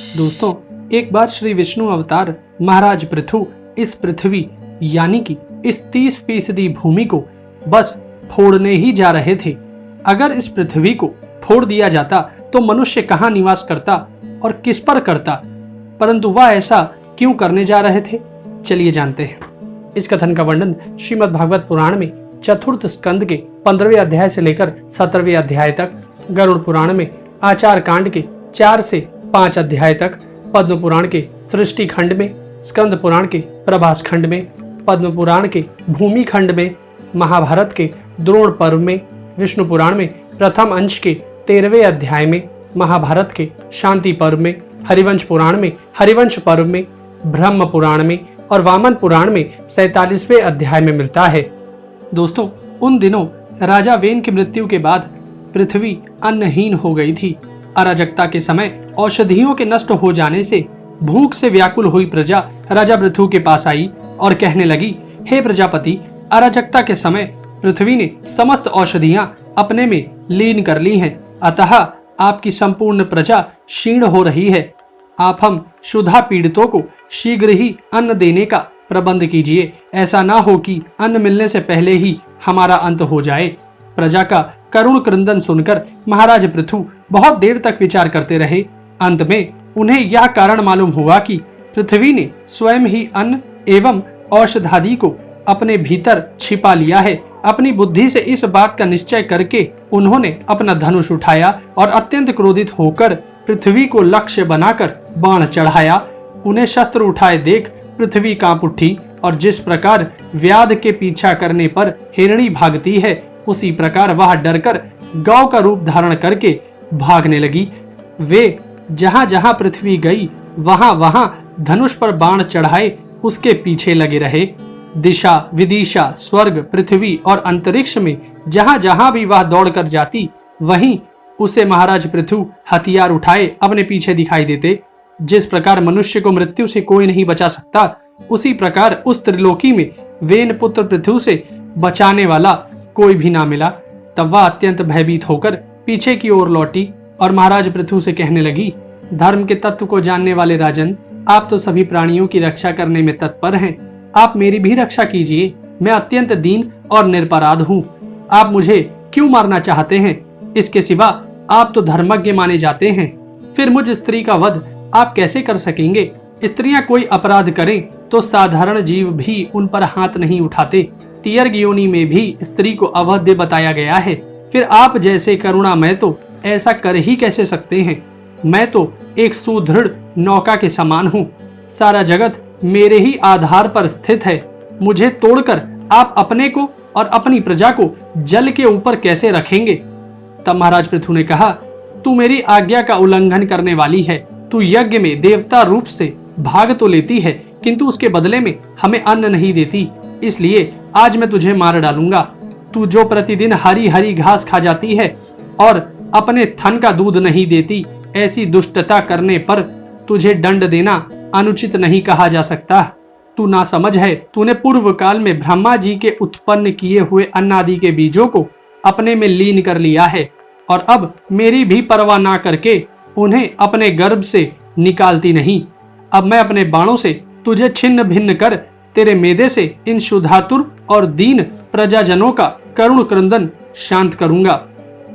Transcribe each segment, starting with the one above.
दोस्तों, एक बार श्री विष्णु अवतार महाराज पृथु इस पृथ्वी यानी कि इस 30% भूमि को बस फोड़ने ही जा रहे थे। अगर इस पृथ्वी को फोड़ दिया जाता तो मनुष्य कहाँ निवास करता और किस पर करता, परंतु वह ऐसा क्यों करने जा रहे थे, चलिए जानते हैं। इस कथन का वर्णन श्रीमद् भागवत पुराण में चतुर्थ स्कंद के 15वें अध्याय से लेकर 17वें अध्याय तक, गरुड़ पुराण में आचार कांड के 4 से 5 अध्याय तक, पद्म पुराण के सृष्टि खंड में, स्कंद पुराण के प्रभास खंड में, पद्म पुराण के भूमि खंड में, महाभारत के द्रोण पर्व में, विष्णु पुराण में प्रथम अंश के 13वें अध्याय में, महाभारत के शांति पर्व में, हरिवंश पुराण में हरिवंश पर्व में, ब्रह्म पुराण में और वामन पुराण में 47वें अध्याय में मिलता है। दोस्तों, उन दिनों राजा वेन की मृत्यु के बाद पृथ्वी अन्नहीन हो गई थी। अराजकता के समय औषधियों के नष्ट हो जाने से भूख से व्याकुल हुई प्रजा राजा पृथु के पास आई और कहने लगी, हे प्रजापति, अराजकता के समय पृथ्वी ने समस्त औषधियां अपने में लीन कर ली हैं, अतः आपकी संपूर्ण प्रजा क्षीण हो रही है। आप हम क्षुधा पीड़ितों को शीघ्र ही अन्न देने का प्रबंध कीजिए, ऐसा ना हो कि अन्न मिलने से पहले ही हमारा अंत हो जाए। प्रजा का करुण क्रंदन सुनकर महाराज पृथु बहुत देर तक विचार करते रहे। अंत में उन्हें यह कारण मालूम हुआ कि पृथ्वी ने स्वयं ही अन्न एवं औषधादि को अपने भीतर छिपा लिया है। अपनी बुद्धि से इस बात का निश्चय करके उन्होंने अपना धनुष उठाया और अत्यंत क्रोधित होकर पृथ्वी को लक्ष्य बनाकर बाण चढ़ाया। उन्हें शस्त्र उठाए देख पृथ्वी कांप उठी और जिस प्रकार व्याध के पीछा करने पर हिरणी भागती है, उसी प्रकार वह डरकर गौ का रूप धारण करके भागने लगी। वे जहां जहां पृथ्वी गई वहां वहां धनुष पर बाण चढ़ाए उसके पीछे लगे रहे। दिशा विदिशा, स्वर्ग, पृथ्वी और अंतरिक्ष में जहां जहां भी वह दौड़कर जाती, वहीं उसे महाराज पृथु हथियार उठाए अपने पीछे दिखाई देते। जिस प्रकार मनुष्य को मृत्यु से कोई नहीं बचा सकता, उसी प्रकार उस त्रिलोकी में वेन पुत्र पृथु से बचाने वाला कोई भी ना मिला। तब वह अत्यंत भयभीत होकर पीछे की ओर लौटी और महाराज पृथु से कहने लगी, धर्म के तत्व को जानने वाले राजन, आप तो सभी प्राणियों की रक्षा करने में तत्पर हैं, आप मेरी भी रक्षा कीजिए। मैं अत्यंत दीन और निरपराध हूँ। आप मुझे क्यों मारना चाहते हैं? इसके सिवा आप तो धर्मज्ञ माने जाते हैं। फिर मुझ स्त्री का वध आप कैसे कर सकेंगे? स्त्रियां कोई अपराध करें तो साधारण जीव भी उन पर हाथ नहीं उठाते। तियर्ग योनि में भी स्त्री को अवध्य बताया गया है। फिर आप जैसे करुणामय तो ऐसा कर ही कैसे सकते हैं? मैं तो एक सुदृढ़ नौका के समान हूँ। सारा जगत मेरे ही आधार पर स्थित है। मुझे तोड़कर आप अपने को और अपनी प्रजा को जल के ऊपर कैसे रखेंगे? तब महाराज पृथु ने कहा, तू मेरी आज्ञा का उल्लंघन करने वाली है। तू यज्ञ में देवता रूप से भाग तो लेती है, किंतु उसके बदले में हमें अन्न नहीं देती। इसलिए आज मैं तुझे मार डालूंगा। तू जो प्रतिदिन हरी हरी घास खा जाती है और अपने थन का दूध नहीं देती, ऐसी दुष्टता करने पर तुझे दंड देना अनुचित नहीं कहा जा सकता। तू ना समझ है। तूने पूर्व काल में ब्रह्मा जी के उत्पन्न किए हुए अन्नादि के बीजों को अपने में लीन कर लिया है और अब मेरी भी परवाह ना करके उन्हें अपने गर्भ से निकालती नहीं। अब मैं अपने बाणों से तुझे छिन्न भिन्न कर तेरे मेदे से इन शुद्धातुर और दीन प्रजाजनों का करुण क्रंदन शांत करूंगा।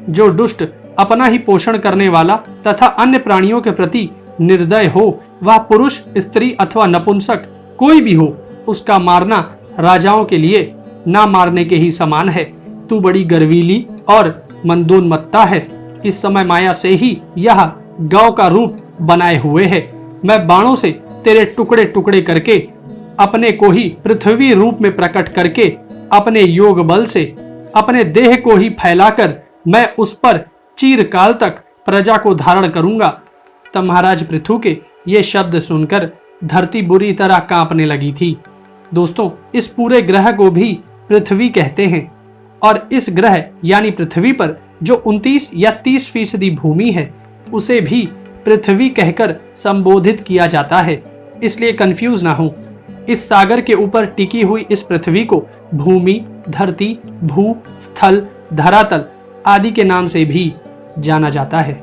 जो दुष्ट अपना ही पोषण करने वाला तथा अन्य प्राणियों के प्रति निर्दय हो, वह पुरुष, स्त्री अथवा नपुंसक कोई भी हो, उसका मारना राजाओं के लिए ना मारने के ही समान है। तू बड़ी गर्वीली और मंदोन्मत्ता है। इस समय माया से ही यह गौ का रूप बनाए हुए है। मैं बाणों से तेरे टुकड़े टुकड़े करके अपने को ही पृथ्वी रूप में प्रकट करके अपने योग बल से अपने देह को ही फैलाकर मैं उस पर चिरकाल तक प्रजा को धारण करूंगा। तब महाराज पृथु के ये शब्द सुनकर धरती बुरी तरह कांपने लगी थी। दोस्तों, इस पूरे ग्रह को भी पृथ्वी कहते हैं और इस ग्रह यानी पृथ्वी पर जो 29 या 30% भूमि है, उसे भी पृथ्वी कहकर संबोधित किया जाता है। इसलिए कंफ्यूज ना हो। इस सागर के ऊपर टिकी हुई इस पृथ्वी को भूमि, धरती, भू, स्थल, धरातल आदि के नाम से भी जाना जाता है।